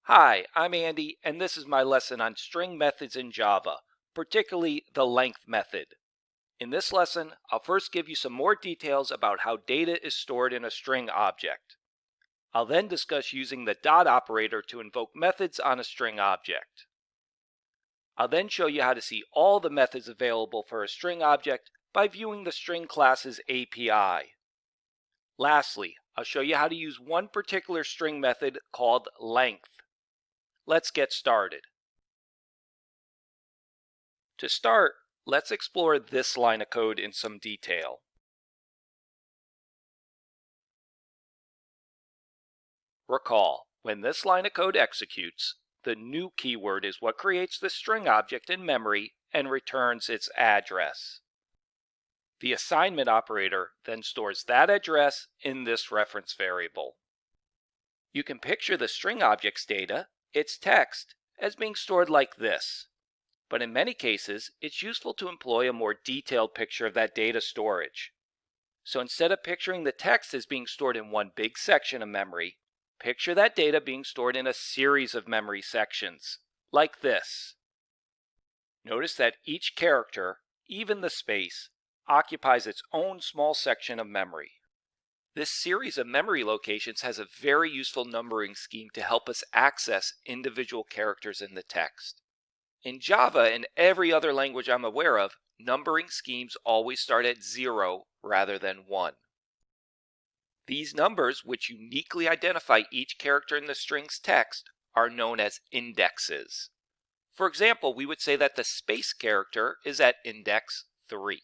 Hi, I'm Andy, and this is my lesson on string methods in Java, particularly the length method. In this lesson, I'll first give you some more details about how data is stored in a string object. I'll then discuss using the dot operator to invoke methods on a string object. I'll then show you how to see all the methods available for a string object by viewing the string class's API. Lastly, I'll show you how to use one particular string method called length. Let's get started. To start, let's explore this line of code in some detail. Recall, when this line of code executes, the new keyword is what creates the string object in memory and returns its address. The assignment operator then stores that address in this reference variable. You can picture the string object's data, its text, as being stored like this. But in many cases, it's useful to employ a more detailed picture of that data storage. So instead of picturing the text as being stored in one big section of memory, picture that data being stored in a series of memory sections, like this. Notice that each character, even the space, occupies its own small section of memory. This series of memory locations has a very useful numbering scheme to help us access individual characters in the text. In Java and every other language I'm aware of, numbering schemes always start at 0 rather than 1. These numbers, which uniquely identify each character in the string's text, are known as indexes. For example, we would say that the space character is at index 3.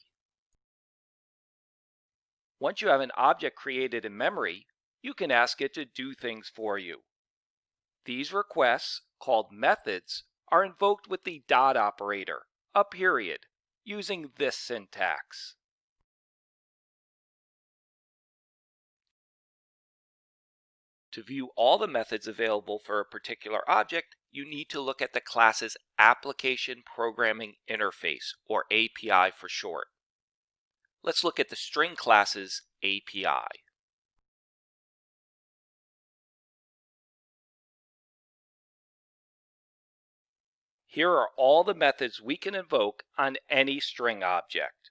Once you have an object created in memory, you can ask it to do things for you. These requests, called methods, are invoked with the dot operator, a period, using this syntax. To view all the methods available for a particular object, you need to look at the class's Application Programming Interface, or API for short. Let's look at the string class's API. Here are all the methods we can invoke on any string object.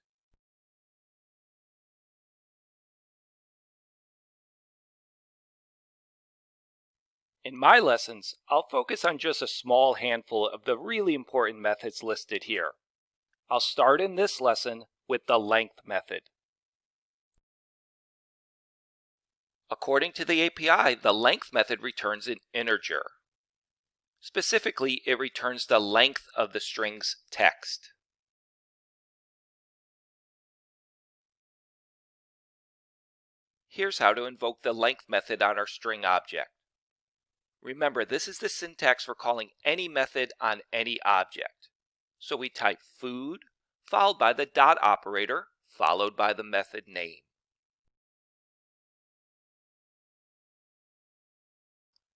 In my lessons, I'll focus on just a small handful of the really important methods listed here. I'll start in this lesson with the length method. According to the API, the length method returns an integer. Specifically, it returns the length of the string's text. Here's how to invoke the length method on our string object. Remember, this is the syntax for calling any method on any object. So we type food, followed by the dot operator, followed by the method name.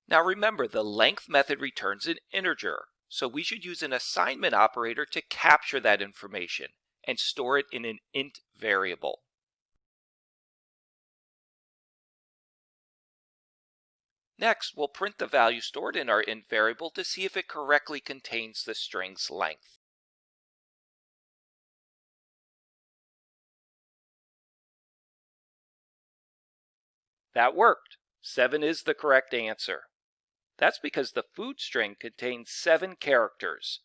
Now remember, the length method returns an integer, so we should use an assignment operator to capture that information and store it in an int variable. Next, we'll print the value stored in our int variable to see if it correctly contains the string's length. That worked. 7 is the correct answer. That's because the food string contains 7 characters,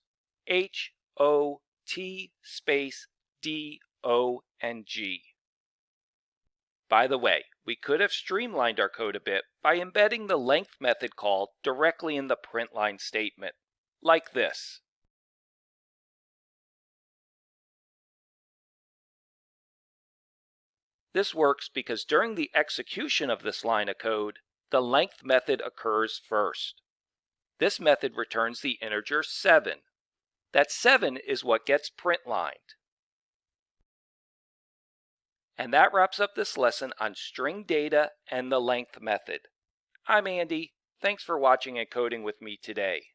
H, O, T, space, D, O, and G. By the way, we could have streamlined our code a bit by embedding the length method call directly in the print line statement, like this. This works because during the execution of this line of code, the length method occurs first. This method returns the integer 7. That 7 is what gets print lined. And that wraps up this lesson on string data and the length method. I'm Andy. Thanks for watching and coding with me today.